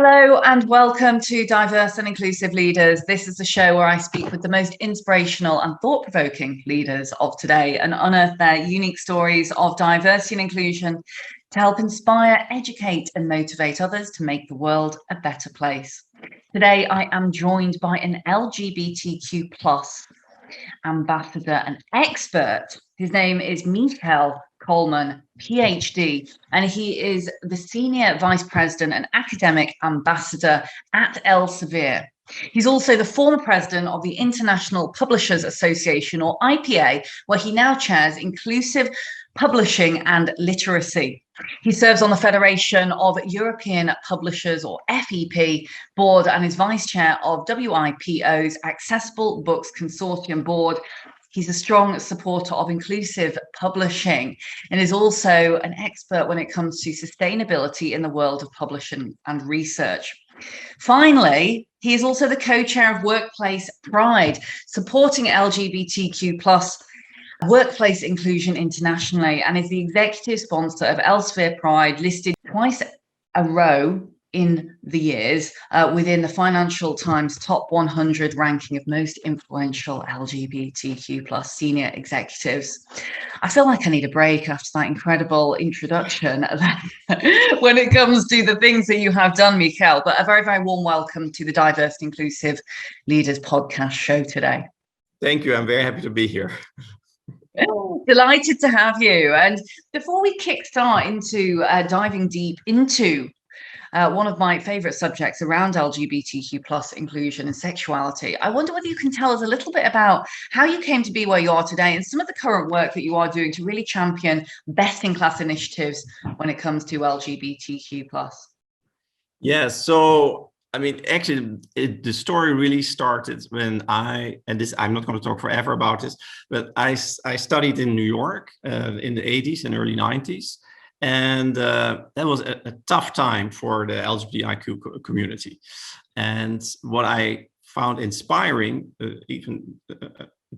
Hello and welcome to Diverse and Inclusive Leaders. This is the show where I speak with the most inspirational and thought-provoking leaders of today and unearth their unique stories of diversity and inclusion to help inspire, educate and motivate others to make the world a better place. Today I am joined by an LGBTQ+ ambassador and expert. His name is Michiel Kolman, PhD, and he is the Senior Vice President and Academic Ambassador at Elsevier. He's also the former president of the International Publishers Association, or IPA, where he now chairs Inclusive Publishing and Literacy. He serves on the Federation of European Publishers, or FEP, board and is vice chair of WIPO's Accessible Books Consortium board. He's a strong supporter of inclusive publishing and is also an expert when it comes to sustainability in the world of publishing and research. Finally, he is also the co-chair of Workplace Pride, supporting LGBTQ+ workplace inclusion internationally, and is the executive sponsor of Elsevier Pride, listed twice a row in the years within the Financial Times top 100 ranking of most influential LGBTQ+ senior executives. I feel like I need a break after that incredible introduction when it comes to the things that you have done, Michiel, but a very, very warm welcome to the Diverse Inclusive Leaders podcast show today. Thank you. I'm very happy to be here. Delighted to have you. And before we kickstart into diving deep into one of my favorite subjects around LGBTQ+ inclusion and sexuality, I wonder whether you can tell us a little bit about how you came to be where you are today and some of the current work that you are doing to really champion best-in-class initiatives when it comes to LGBTQ+. Yeah, so I mean, actually, the story really started when I'm not going to talk forever about this, but I studied in New York in the 80s and early 90s. And that was a tough time for the LGBTQ community. And what I found inspiring, even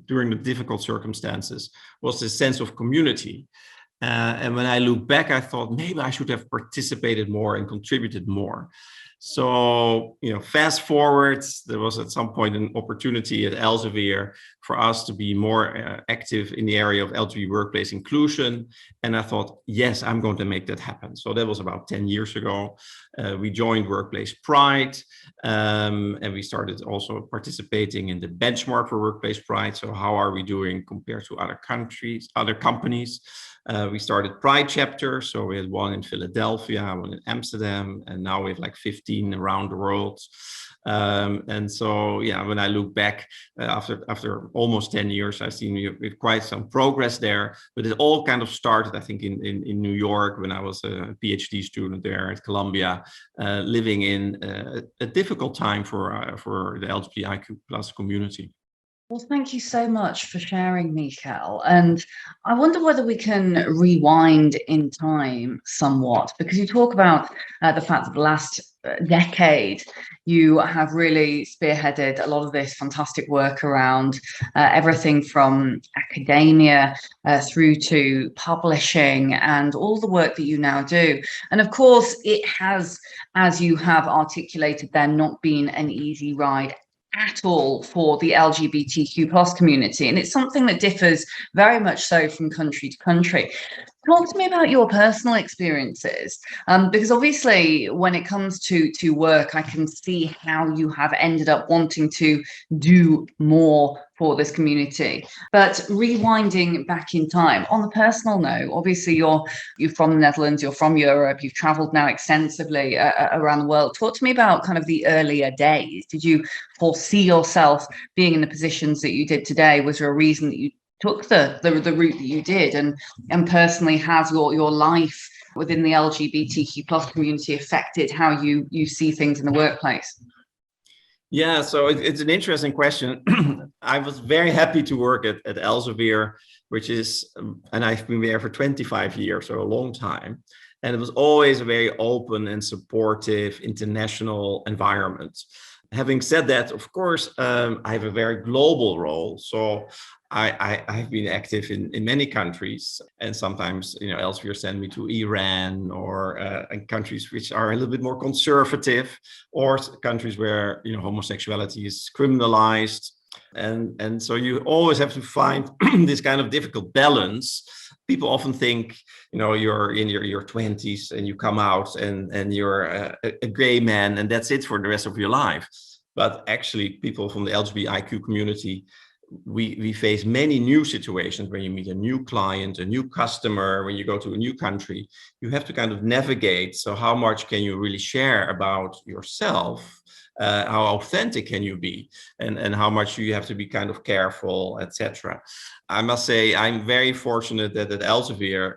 during the difficult circumstances, was the sense of community. And when I look back, I thought maybe I should have participated more and contributed more. So, fast forward, there was at some point an opportunity at Elsevier for us to be more active in the area of LGBT workplace inclusion. And I thought, yes, I'm going to make that happen. So that was about 10 years ago. We joined Workplace Pride, and we started also participating in the benchmark for Workplace Pride. So how are we doing compared to other countries, other companies? We started Pride chapters, so we had one in Philadelphia, one in Amsterdam, and now we have like 15 around the world. And so, yeah, when I look back after almost 10 years, I've seen we've quite some progress there. But it all kind of started, I think, in New York when I was a PhD student there at Columbia, living in a difficult time for the LGBTIQ+ community. Well, thank you so much for sharing, Michiel. And I wonder whether we can rewind in time somewhat, because you talk about the fact that the last decade you have really spearheaded a lot of this fantastic work around everything from academia through to publishing and all the work that you now do. And of course, it has, as you have articulated there, not been an easy ride at all for the LGBTQ+ community. And it's something that differs very much so from country to country. Talk to me about your personal experiences, because obviously when it comes to work, I can see how you have ended up wanting to do more for this community. But rewinding back in time, on the personal note, obviously you're from the Netherlands, you're from Europe, you've traveled now extensively around the world. Talk to me about kind of the earlier days. Did you foresee yourself being in the positions that you did today? Was there a reason that you took the route that you did, and personally has your life within the LGBTQ+ community affected how you see things in the workplace? Yeah, so it's an interesting question. I was very happy to work at Elsevier, which is, and I've been there for 25 years, so a long time. And it was always a very open and supportive international environment. Having said that, of course, I have a very global role. So I've been active in many countries, and sometimes, Elsevier send me to Iran or in countries which are a little bit more conservative, or countries where homosexuality is criminalized, and so you always have to find this kind of difficult balance. People often think, you're in your 20s and you come out and you're a gay man and that's it for the rest of your life. But actually, people from the LGBTQ community, we face many new situations when you meet a new client, a new customer, when you go to a new country. You have to kind of navigate. So how much can you really share about yourself? How authentic can you be, and how much you have to be kind of careful, etc. I must say I'm very fortunate that at Elsevier,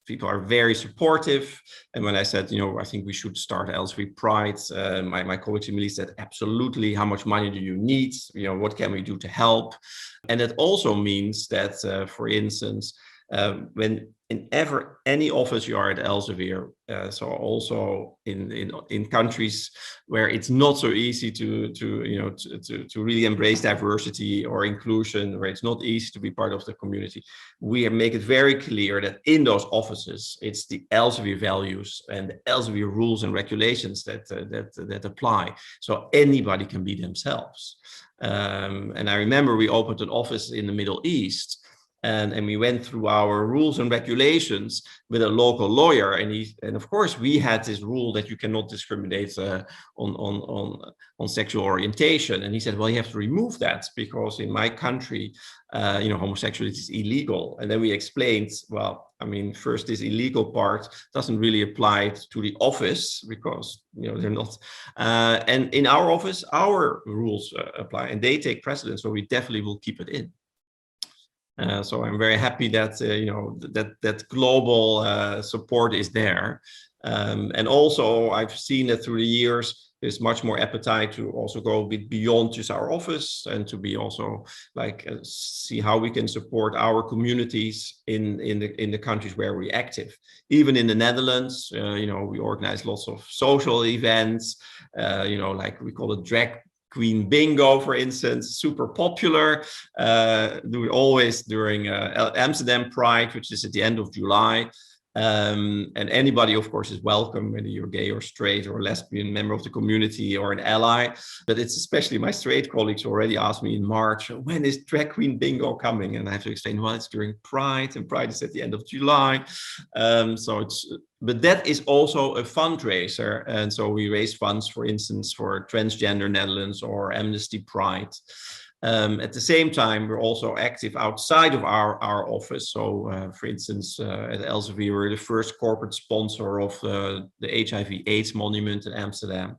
people are very supportive. And when I said, I think we should start Elsevier Pride, my colleague Emily said, absolutely. How much money do you need? What can we do to help? And it also means that, for instance, when in any office you are at Elsevier, so also in countries where it's not so easy to really embrace diversity or inclusion, where it's not easy to be part of the community, we make it very clear that in those offices it's the Elsevier values and the Elsevier rules and regulations that apply. So anybody can be themselves. And I remember we opened an office in the Middle East. And we went through our rules and regulations with a local lawyer, and of course we had this rule that you cannot discriminate on sexual orientation. And he said, well, you have to remove that because in my country, homosexuality is illegal. And then we explained, well, first, this illegal part doesn't really apply to the office because they're not. And in our office, our rules apply, and they take precedence. So we definitely will keep it in. So I'm very happy that that global support is there, and also I've seen that through the years there's much more appetite to also go a bit beyond just our office and to be also see how we can support our communities in the countries where we're active. Even in the Netherlands, we organize lots of social events, like we call it drag Queen Bingo, for instance, super popular. Do always during Amsterdam Pride, which is at the end of July. And anybody, of course, is welcome, whether you're gay or straight or lesbian, member of the community or an ally. But it's especially my straight colleagues already asked me in March, when is Drag Queen Bingo coming? And I have to explain, well, it's during Pride, and Pride is at the end of July. But that is also a fundraiser. And so we raise funds, for instance, for Transgender Netherlands or Amnesty Pride. At the same time, we're also active outside of our office. So, for instance, at Elsevier, we're the first corporate sponsor of the HIV/AIDS Monument in Amsterdam.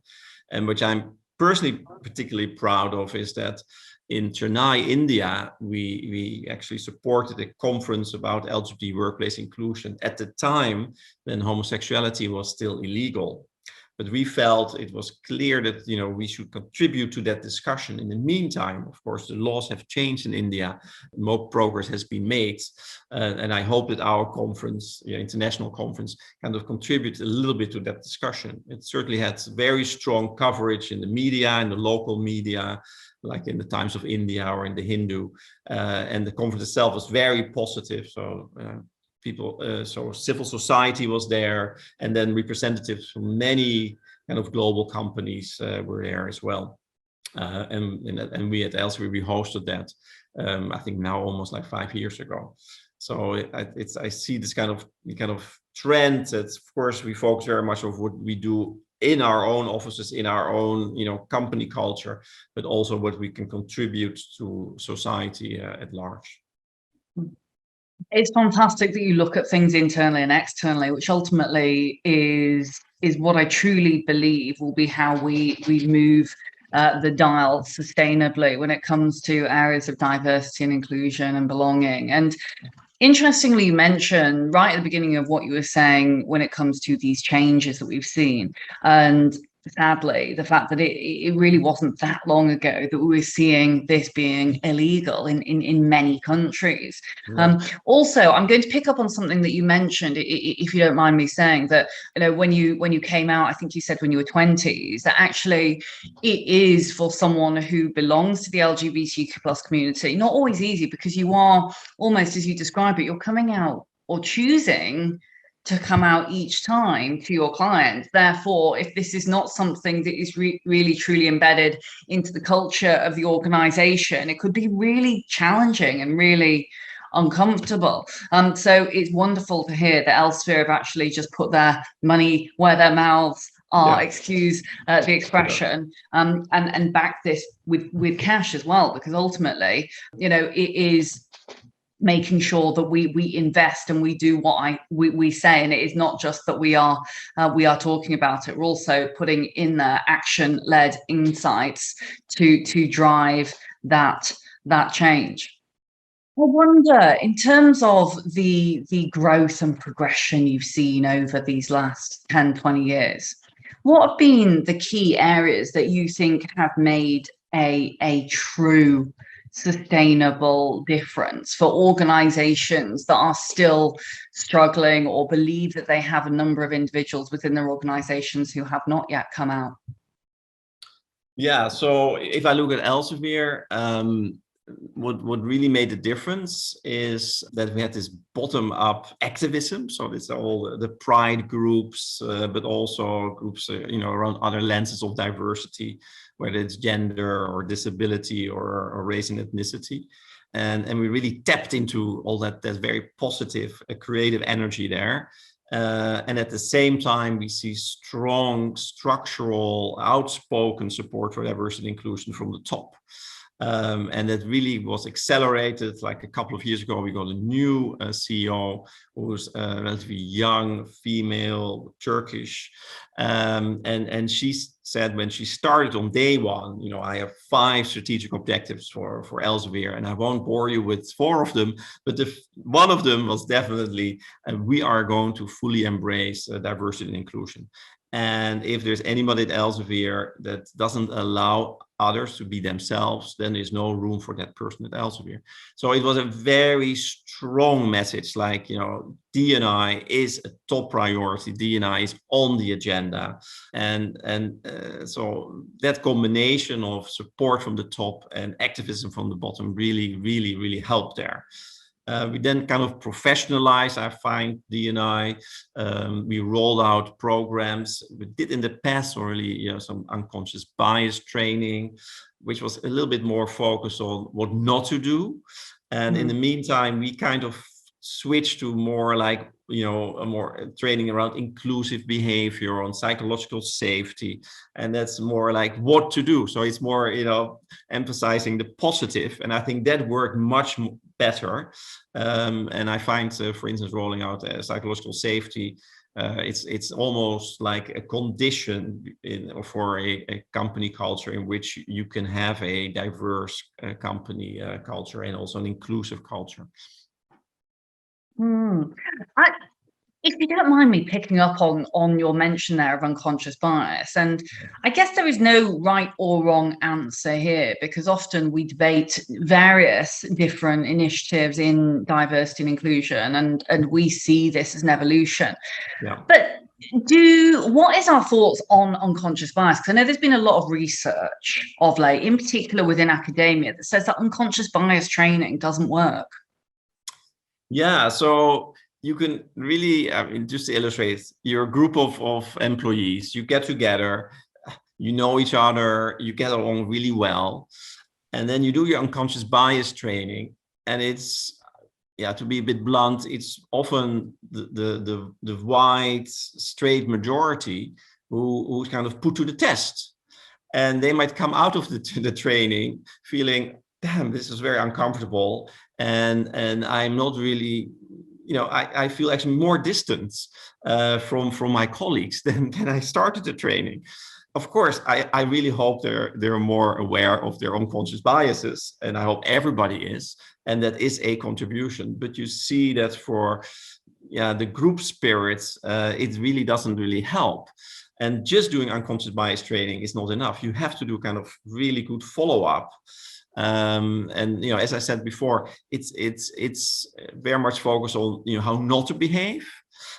And which I'm personally particularly proud of is that in Chennai, India, we actually supported a conference about LGBT workplace inclusion at the time when homosexuality was still illegal. But we felt it was clear that we should contribute to that discussion. In the meantime, of course, the laws have changed in India. More progress has been made, and I hope that our conference, international conference, kind of contributes a little bit to that discussion. It certainly had very strong coverage in the media, in the local media, like in the Times of India or in the Hindu, and the conference itself was very positive. So. So civil society was there, and then representatives from many kind of global companies were there as well. And we at Elsevier, we hosted that, I think now almost like 5 years ago. So I see this kind of trend that, of course, we focus very much on what we do in our own offices, in our own company culture, but also what we can contribute to society at large. It's fantastic that you look at things internally and externally, which ultimately is what I truly believe will be how we move the dial sustainably when it comes to areas of diversity and inclusion and belonging. And interestingly, you mentioned right at the beginning of what you were saying when it comes to these changes that we've seen. And sadly, the fact that it really wasn't that long ago that we were seeing this being illegal in many countries. Yeah. Also, I'm going to pick up on something that you mentioned, if you don't mind me saying, that when you came out, I think you said when you were 20s, that actually it is, for someone who belongs to the LGBTQ plus community, not always easy, because you are, almost as you describe it, you're coming out or choosing to come out each time to your clients. Therefore, if this is not something that is really truly embedded into the culture of the organization, it could be really challenging and really uncomfortable. So it's wonderful to hear that Elsevier have actually just put their money where their mouths are, excuse the expression, and back this with cash as well, because ultimately, it is making sure that we invest and we do what we say, and it is not just that we are talking about it. We're also putting in the action-led insights to drive that change. I wonder, in terms of the growth and progression you've seen over these last 10, 20 years, what have been the key areas that you think have made a true sustainable difference for organizations that are still struggling or believe that they have a number of individuals within their organizations who have not yet come out? Yeah, so if I look at Elsevier, what really made a difference is that we had this bottom-up activism. So it's all the pride groups, but also groups around other lenses of diversity, whether it's gender or disability or race and ethnicity. And we really tapped into all that very positive, creative energy there. And at the same time, we see strong, structural, outspoken support for diversity and inclusion from the top. And that really was accelerated. Like a couple of years ago, we got a new CEO who was relatively young, female, Turkish. And she said when she started on day one, I have 5 strategic objectives for Elsevier, and I won't bore you with 4 of them, but one of them was definitely, we are going to fully embrace diversity and inclusion. And if there's anybody at Elsevier that doesn't allow others to be themselves, then there's no room for that person at Elsevier. So it was a very strong message, like, D&I is a top priority. D&I is on the agenda. And so that combination of support from the top and activism from the bottom really, really, really helped there. We then kind of professionalized, I find, D&I. We rolled out programs. We did in the past already, some unconscious bias training, which was a little bit more focused on what not to do. And in the meantime, we kind of switched to more like, a more training around inclusive behavior, on psychological safety. And that's more like what to do. So it's more, emphasizing the positive. And I think that worked much better. And I find, for instance, rolling out psychological safety, it's almost like a condition for a company culture in which you can have a diverse company culture and also an inclusive culture. If you don't mind me picking up on your mention there of unconscious bias, and I guess there is no right or wrong answer here, because often we debate various different initiatives in diversity and inclusion, and we see this as an evolution. Yeah. But what is our thoughts on unconscious bias? Because I know there's been a lot of research of late, in particular within academia, that says that unconscious bias training doesn't work. Yeah, so you can really, just to illustrate, you're a group of employees, you get together, you know each other, you get along really well, and then you do your unconscious bias training, and it's, to be a bit blunt, it's often the white, straight majority who's kind of put to the test. And they might come out of the training feeling, damn, this is very uncomfortable. And I'm not really, I feel actually more distance from my colleagues than I started the training. Of course, I really hope they're more aware of their unconscious biases, and I hope everybody is, and that is a contribution. But you see that for the group spirits, it really doesn't really help. And just doing unconscious bias training is not enough. You have to do kind of really good follow-up. And as I said before, it's very much focused on how not to behave,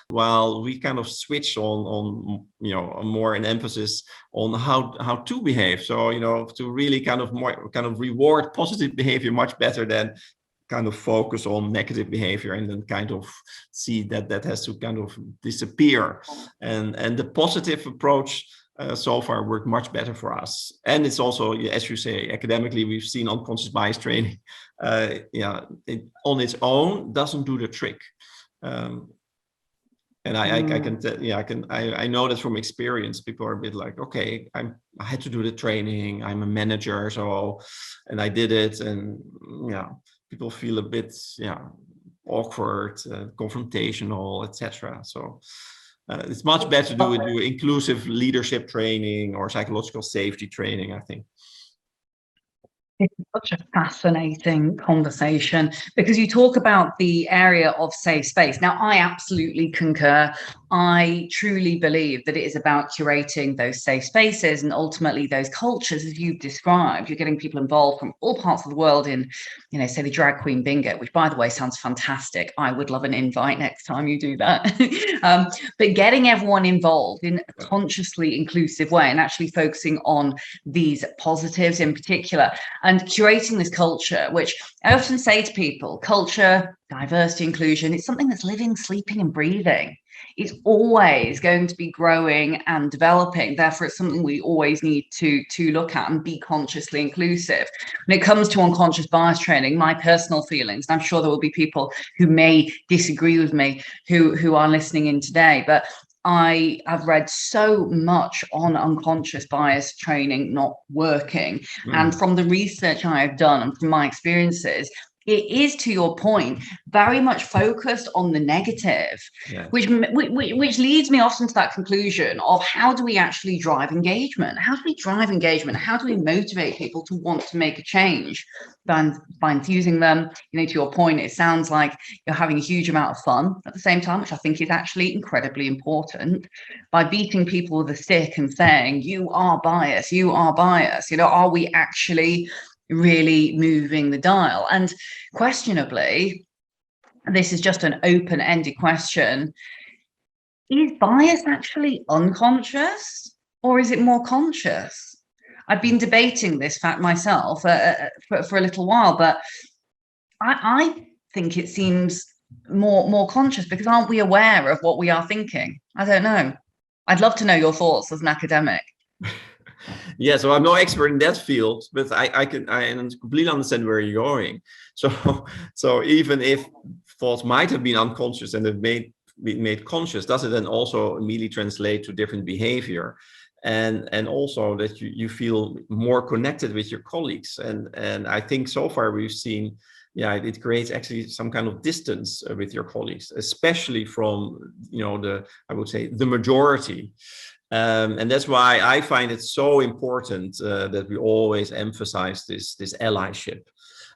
while we kind of switch on more an emphasis on how to behave. So to really kind of reward positive behavior much better than kind of focus on negative behavior, and then kind of see that has to kind of disappear. And the positive approach so far worked much better for us. And it's also, as you say, academically, we've seen unconscious bias training, on its own doesn't do the trick. And I know that from experience. People are a bit like, okay, I had to do the training. I'm a manager, and I did it, and people feel a bit awkward, confrontational, etc. So it's much better to do inclusive leadership training or psychological safety training, I think. It's such a fascinating conversation, because you talk about the area of safe space. Now, I absolutely concur. I truly believe that it is about curating those safe spaces, and ultimately those cultures, as you've described. You're getting people involved from all parts of the world in, say, the drag queen bingo, which, by the way, sounds fantastic. I would love an invite next time you do that. But getting everyone involved in a consciously inclusive way, and actually focusing on these positives in particular, and curating this culture, which I often say to people, culture, diversity, inclusion, it's something that's living, sleeping, and breathing. It's always going to be growing and developing. Therefore, it's something we always need to look at and be consciously inclusive. When it comes to unconscious bias training, my personal feelings, and I'm sure there will be people who may disagree with me who are listening in today, but I have read so much on unconscious bias training not working. And from the research I have done and from my experiences, it is, to your point, very much focused on the negative, which leads me often to that conclusion of how do we actually drive engagement? How do we drive engagement? How do we motivate people to want to make a change? By infusing them, to your point, it sounds like you're having a huge amount of fun at the same time, which I think is actually incredibly important. By beating people with a stick and saying, you are biased, are we actually really moving the dial? And questionably, this is just an open-ended question, is bias actually unconscious, or is it more conscious? I've been debating this fact myself for a little while, but I think it seems more conscious, because aren't we aware of what we are thinking? I don't know. I'd love to know your thoughts as an academic. Yeah, so I'm no expert in that field, but I completely understand where you're going. So even if thoughts might have been unconscious and have been made conscious, does it then also immediately translate to different behavior? And also that you feel more connected with your colleagues. And I think so far we've seen, it creates actually some kind of distance with your colleagues, especially from, I would say, the majority. And that's why I find it so important that we always emphasize this allyship.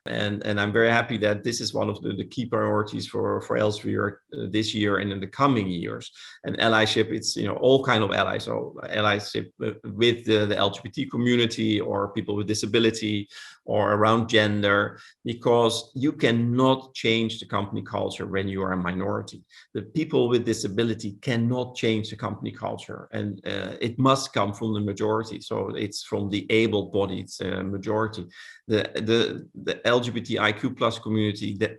And I'm very happy that this is one of the key priorities for Elsevier this year and in the coming years. And allyship, it's all kind of allies. So allyship with the LGBT community, or people with disability, or around gender, because you cannot change the company culture when you are a minority. The people with disability cannot change the company culture, and it must come from the majority. So it's from the able-bodied majority. The LGBTIQ plus community that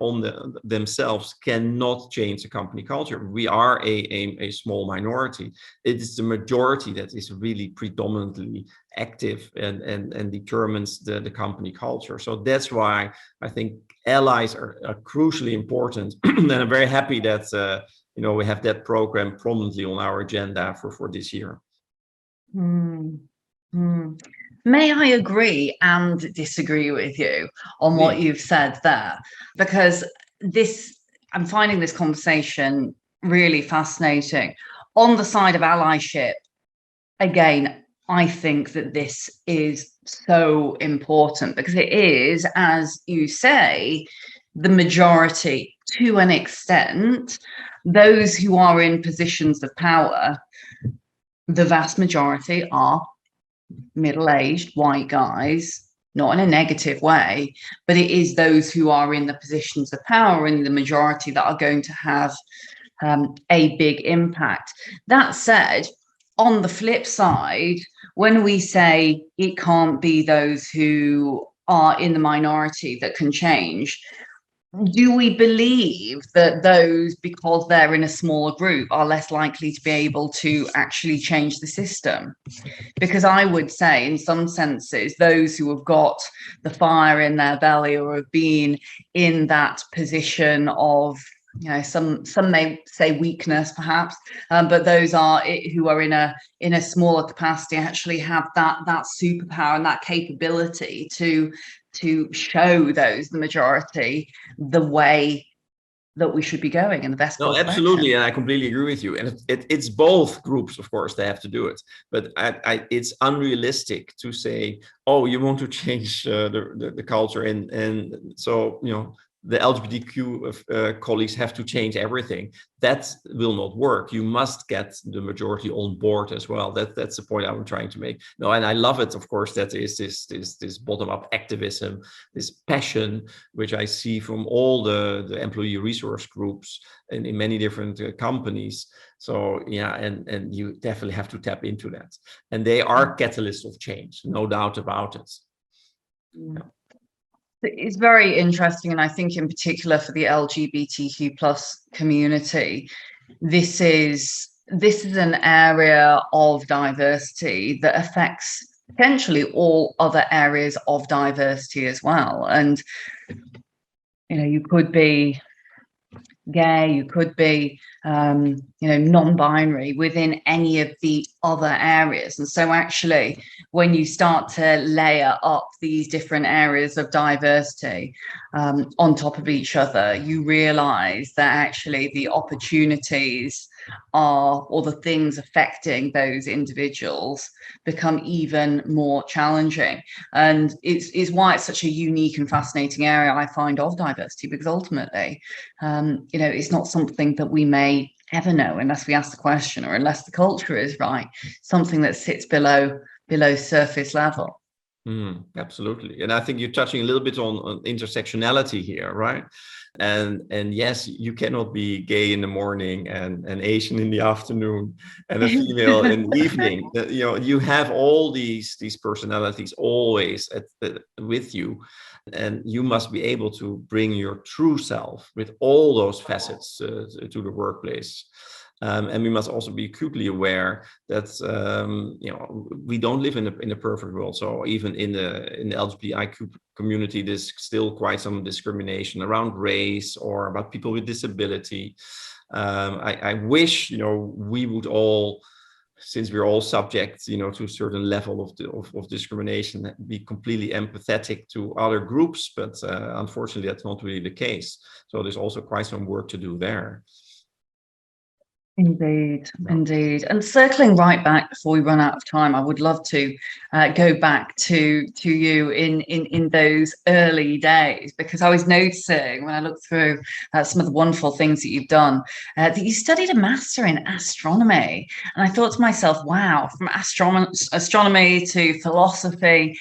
themselves cannot change the company culture. We are a small minority. It is the majority that is really predominantly active and determines the company culture. So that's why I think allies are crucially important. And I'm very happy that we have that program prominently on our agenda for this year. May I agree and disagree with you on what you've said there? Because I'm finding this conversation really fascinating. On the side of allyship, again, I think that this is so important, because it is, as you say, the majority to an extent, those who are in positions of power, the vast majority are middle-aged white guys, not in a negative way, but it is those who are in the positions of power in the majority that are going to have a big impact. That said, on the flip side, when we say it can't be those who are in the minority that can change, do we believe that those, because they're in a smaller group, are less likely to be able to actually change the system? Because I would say, in some senses, those who have got the fire in their belly or have been in that position of, some may say weakness, perhaps, but those are who are in a smaller capacity actually have that superpower and that capability to show the majority the way that we should be going in the best course. No, absolutely, and I completely agree with you. And it's both groups, of course, they have to do it. But it's unrealistic to say, oh, you want to change the culture, and so the LGBTQ colleagues have to change everything. That will not work. You must get the majority on board as well. That's the point I'm trying to make. No, and I love it, of course, that is this bottom-up activism, this passion, which I see from all the employee resource groups in many different companies. So yeah, and you definitely have to tap into that. And they are catalysts of change, no doubt about it. Yeah. It's very interesting, and I think in particular for the LGBTQ plus community, this is an area of diversity that affects potentially all other areas of diversity as well. And you could be gay, you could be non-binary within any of the other areas. And so actually, when you start to layer up these different areas of diversity on top of each other, you realize that actually the opportunities or the things affecting those individuals become even more challenging. And it's why it's such a unique and fascinating area, I find, of diversity, because ultimately, it's not something that we may ever know unless we ask the question, or unless the culture is right, something that sits below surface level. Absolutely. And I think you're touching a little bit on intersectionality here, right? And yes, you cannot be gay in the morning and Asian in the afternoon and a female in the evening. You have all these personalities always with you, and you must be able to bring your true self with all those facets to the workplace. And we must also be acutely aware that we don't live in a perfect world. So even in the LGBTIQ community, there's still quite some discrimination around race or about people with disability. I wish we would all, since we're all subject to a certain level of discrimination, be completely empathetic to other groups, but unfortunately that's not really the case. So there's also quite some work to do there. Indeed. And circling right back before we run out of time, I would love to go back to you in those early days, because I was noticing when I looked through some of the wonderful things that you've done, that you studied a master in astronomy. And I thought to myself, wow, from astronomy to philosophy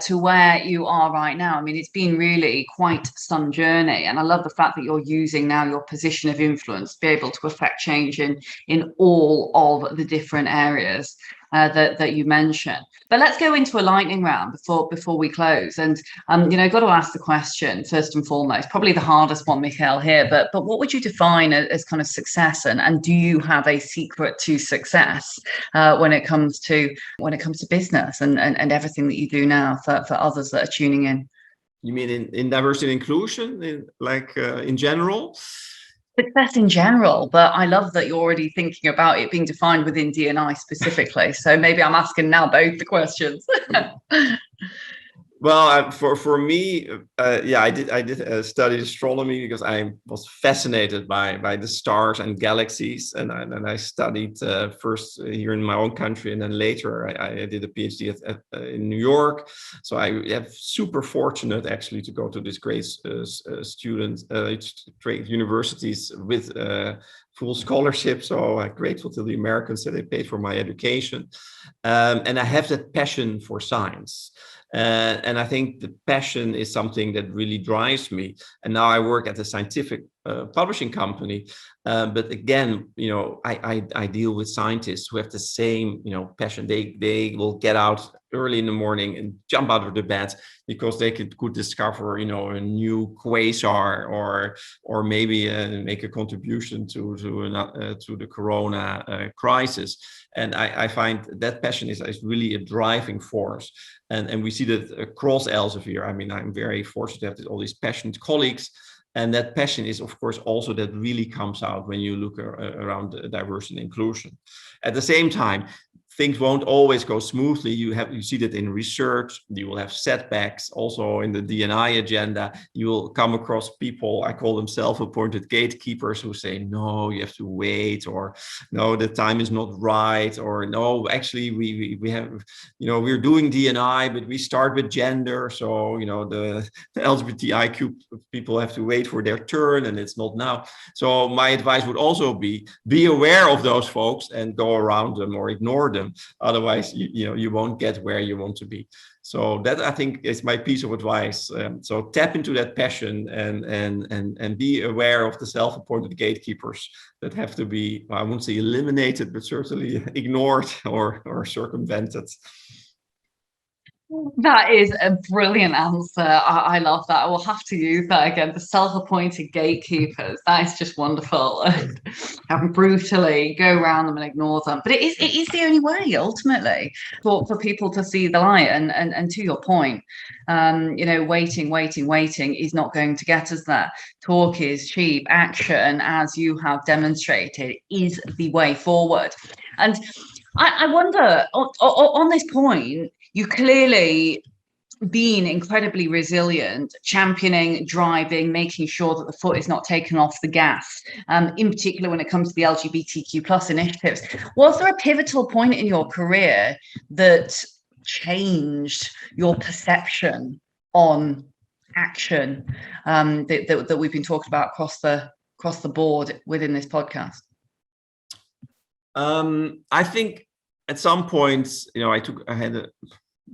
to where you are right now. I mean, it's been really quite some journey. And I love the fact that you're using now your position of influence to be able to affect change in all of the different areas that you mentioned. But let's go into a lightning round before we close. And got to ask the question first and foremost, probably the hardest one, Michiel, here. But what would you define as kind of success? And do you have a secret to success when it comes to business and everything that you do now for others that are tuning in? You mean in diversity and inclusion, in general? Success in general, but I love that you're already thinking about it being defined within D&I specifically. So maybe I'm asking now both the questions. Well, for me, yeah, I did study astronomy because I was fascinated by the stars and galaxies, and I studied first here in my own country, and then later I did a PhD in New York. So I am super fortunate actually to go to this great great universities with full scholarship. So I'm grateful to the Americans that they paid for my education, and I have that passion for science. And I think the passion is something that really drives me. And now I work at a scientific publishing company. But again, I deal with scientists who have the same, passion. They will get out early in the morning and jump out of the bed because they could discover, a new quasar or maybe make a contribution to the corona crisis. And I find that passion is really a driving force. And we see that across Elsevier. I mean, I'm very fortunate to have all these passionate colleagues. And that passion is, of course, also that really comes out when you look around diversity and inclusion. At the same time, things won't always go smoothly. You see that in research. You will have setbacks. Also in the D&I agenda, you will come across people, I call them self-appointed gatekeepers, who say, no, you have to wait, or no, the time is not right, or no, actually we have, we're doing D&I, but we start with gender. So, the LGBTIQ people have to wait for their turn, and it's not now. So my advice would also be aware of those folks and go around them or ignore them. Otherwise, you won't get where you want to be. So that, I think, is my piece of advice. So tap into that passion and be aware of the self-appointed gatekeepers that have to be, well, I won't say eliminated, but certainly ignored or circumvented. That is a brilliant answer. I love that. I will have to use that again. The self-appointed gatekeepers. That is just wonderful. And brutally go around them and ignore them. But it is the only way, ultimately, for people to see the light. And to your point, waiting is not going to get us there. Talk is cheap. Action, as you have demonstrated, is the way forward. And I wonder, on this point, you clearly been incredibly resilient, championing, driving, making sure that the foot is not taken off the gas, in particular when it comes to the LGBTQ plus initiatives. Was there a pivotal point in your career that changed your perception on action, that we've been talking about across the board within this podcast? I think at some points, I had a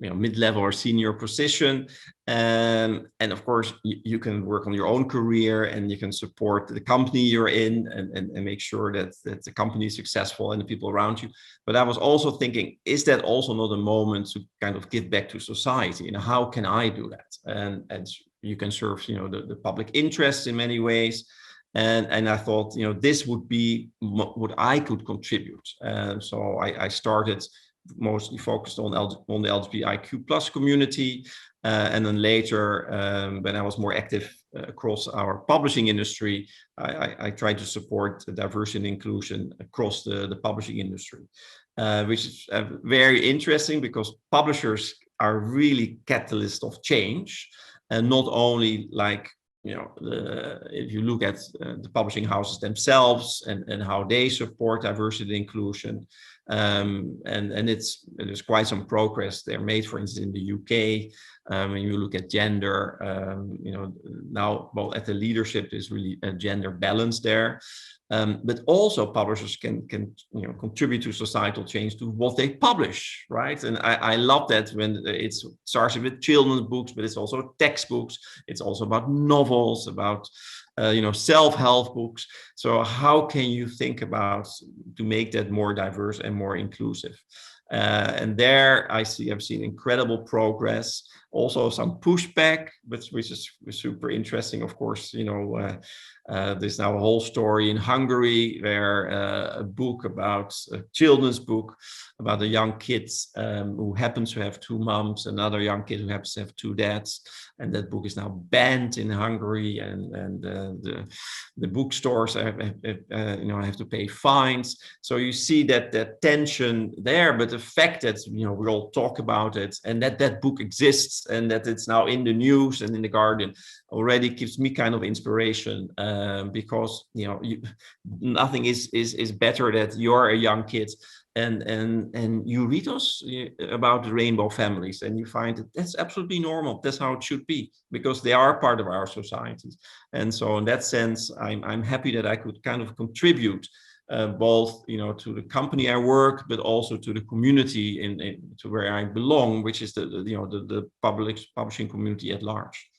mid-level or senior position, and of course you can work on your own career and you can support the company you're in and make sure that the company is successful and the people around you. But I was also thinking, is that also not a moment to kind of give back to society? How can I do that? And you can serve the public interest in many ways. And I thought, this would be what I could contribute. So I started mostly focused on the LGBTIQ plus community. And then later, when I was more active across our publishing industry, I tried to support diversity and inclusion across the publishing industry, which is very interesting because publishers are really catalysts of change. And not only like, if you look at the publishing houses themselves and how they support diversity and inclusion, and there's quite some progress there made, for instance, in the UK. When you look at gender, now, well, at the leadership, there's really a gender balance there. But also publishers can contribute to societal change to what they publish, right? And I love that when it starts with children's books, but it's also textbooks. It's also about novels, about self-help books. So how can you think about to make that more diverse and more inclusive? And there I've seen incredible progress, also some pushback, which is super interesting, of course. There's now a whole story in Hungary where a children's book about a young kid who happens to have two moms, another young kid who happens to have two dads, and that book is now banned in Hungary, and the bookstores have to pay fines. So you see that tension there, but the fact that we all talk about it, and that book exists, and that it's now in the news and in the Guardian, already gives me kind of inspiration, because nothing is better that you're a young kid and you read us about the rainbow families, and you find that that's absolutely normal. That's how it should be, because they are part of our societies. And so in that sense, I'm happy that I could kind of contribute both to the company I work, but also to the community to where I belong, which is the publishing community at large.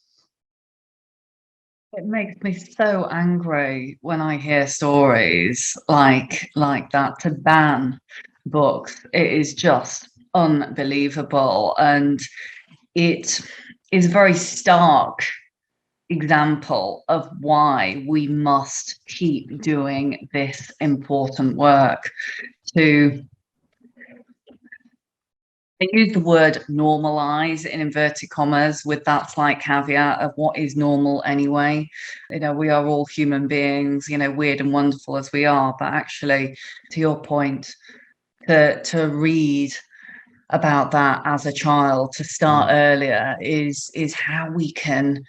It makes me so angry when I hear stories like that. To ban books, it is just unbelievable, and it is a very stark example of why we must keep doing this important work. I use the word normalize in inverted commas with that slight caveat of what is normal anyway. We are all human beings, weird and wonderful as we are, but actually, to your point, to read about that as a child, to start earlier, is how we can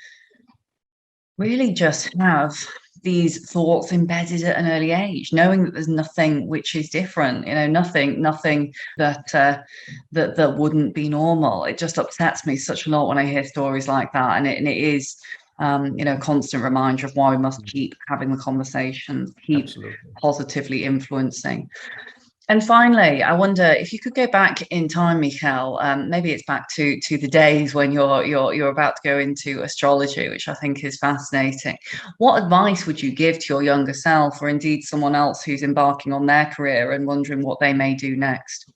really just have these thoughts embedded at an early age, knowing that there's nothing which is different, nothing that wouldn't be normal. It just upsets me such a lot when I hear stories like that, and it is a constant reminder of why we must keep having the conversations, keep Absolutely. positively influencing. And finally, I wonder if you could go back in time, Michiel. Maybe it's back to the days when you're about to go into astrology, which I think is fascinating. What advice would you give to your younger self, or indeed someone else who's embarking on their career and wondering what they may do next?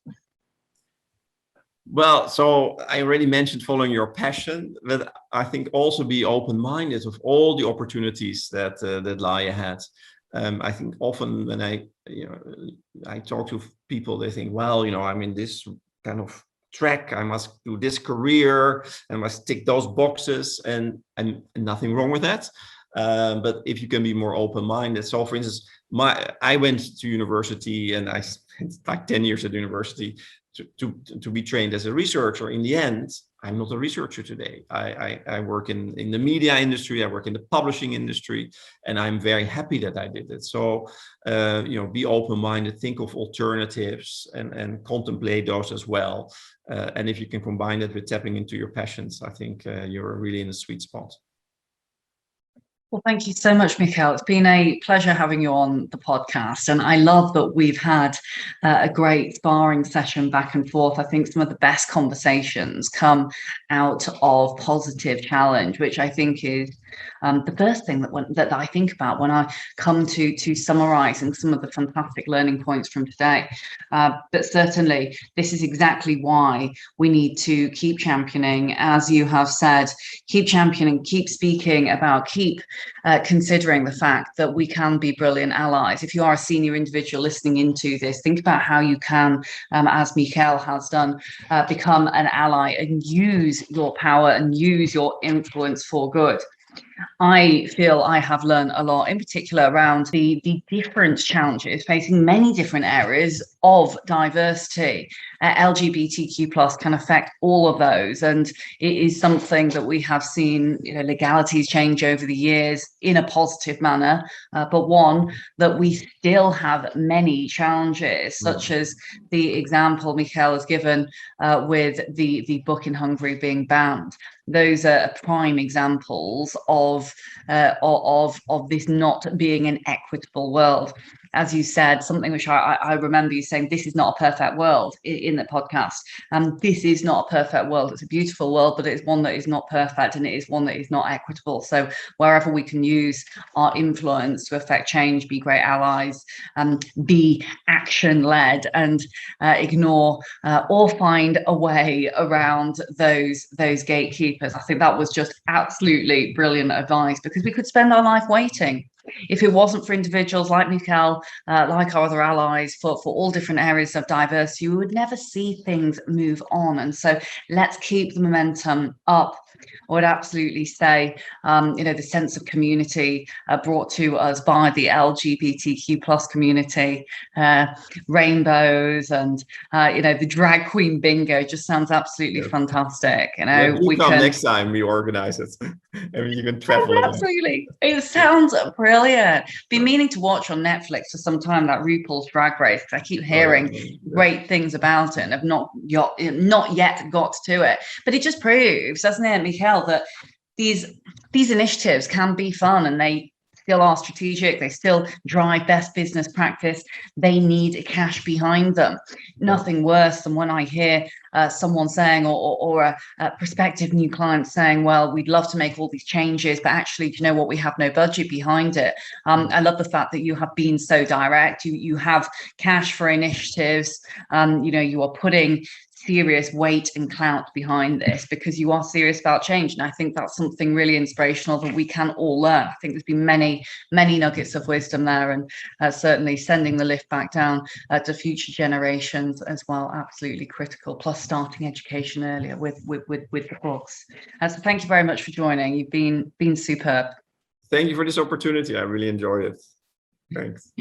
Well, so I already mentioned following your passion, but I think also be open-minded of all the opportunities that lie ahead. I think often when I talk to people, they think, well, I'm in this kind of track, I must do this career, I must tick those boxes, and nothing wrong with that. But if you can be more open-minded. So for instance, I went to university, and I spent like 10 years at university to be trained as a researcher. In the end, I'm not a researcher today. I work in the media industry, I work in the publishing industry, and I'm very happy that I did it. So, be open-minded, think of alternatives, and contemplate those as well. And if you can combine that with tapping into your passions, I think you're really in a sweet spot. Well, thank you so much, Michiel. It's been a pleasure having you on the podcast. And I love that we've had a great sparring session back and forth. I think some of the best conversations come out of positive challenge, which I think is the first thing that I think about when I come to summarising some of the fantastic learning points from today. But certainly, this is exactly why we need to keep championing, as you have said, keep championing, keep speaking about, keep considering the fact that we can be brilliant allies. If you are a senior individual listening into this, think about how you can, as Michiel has done, become an ally and use your power and use your influence for good. I feel I have learned a lot, in particular around the different challenges facing many different areas of diversity. LGBTQ plus can affect all of those, and it is something that we have seen legalities change over the years in a positive manner, but one that we still have many challenges, such as the example Michiel has given with the book in Hungary being banned. Those are prime examples of this not being an equitable world. As you said, something which I remember you saying, this is not a perfect world in the podcast. This is not a perfect world. It's a beautiful world, but it's one that is not perfect, and it is one that is not equitable. So wherever we can use our influence to affect change, be great allies, be action-led, and ignore or find a way around those gatekeepers. I think that was just absolutely brilliant advice, because we could spend our life waiting if it wasn't for individuals like Michiel, like our other allies, for all different areas of diversity, we would never see things move on. And so let's keep the momentum up. I would absolutely say, the sense of community brought to us by the LGBTQ plus community, rainbows and, the drag queen bingo just sounds absolutely fantastic. We come next time we organize it. And you can travel. Absolutely. It sounds brilliant. Been meaning to watch on Netflix for some time, that RuPaul's Drag Race, because I keep hearing great things about it and have not yet got to it. But it just proves, doesn't it, Michiel, that these initiatives can be fun, and they still are strategic. They still drive best business practice. They need cash behind them. Nothing worse than when I hear someone saying, or a prospective new client saying, well, we'd love to make all these changes, but actually, do you know what? We have no budget behind it. I love the fact that you have been so direct. You have cash for initiatives. You are putting serious weight and clout behind this because you are serious about change. And I think that's something really inspirational that we can all learn. I think there's been many nuggets of wisdom there, and certainly sending the lift back down to future generations as well, absolutely critical, plus starting education earlier with the books. So thank you very much for joining. You've been superb. Thank you for this opportunity. I really enjoyed it. Thanks.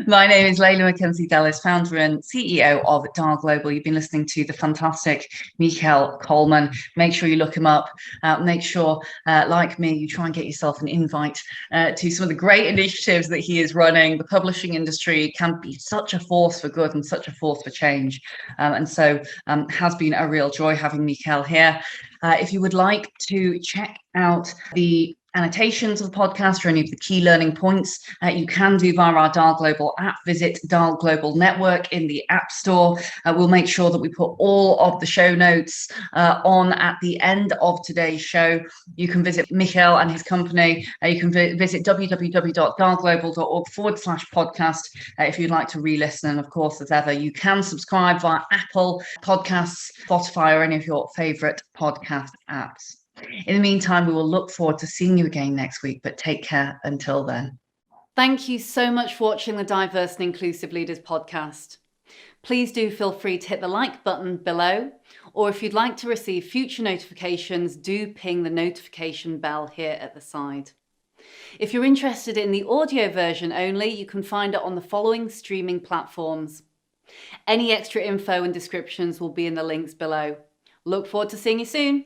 My name is Leila Mackenzie-Dellis, founder and CEO of DAR Global. You've been listening to the fantastic Michiel Kolman. Make sure you look him up. Make sure, like me, you try and get yourself an invite to some of the great initiatives that he is running. The publishing industry can be such a force for good and such a force for change. And so has been a real joy having Michiel here. If you would like to check out the annotations of the podcast or any of the key learning points, you can do via our DAR Global app. Visit DAR Global Network in the App Store. We'll make sure that we put all of the show notes on at the end of today's show. You can visit Michiel and his company. You can visit www.darglobal.org/podcast if you'd like to re-listen. And of course, as ever, you can subscribe via Apple Podcasts, Spotify, or any of your favorite podcast apps. In the meantime, we will look forward to seeing you again next week, but take care until then. Thank you so much for watching the Diverse and Inclusive Leaders podcast. Please do feel free to hit the like button below, or if you'd like to receive future notifications, do ping the notification bell here at the side. If you're interested in the audio version only, you can find it on the following streaming platforms. Any extra info and descriptions will be in the links below. Look forward to seeing you soon.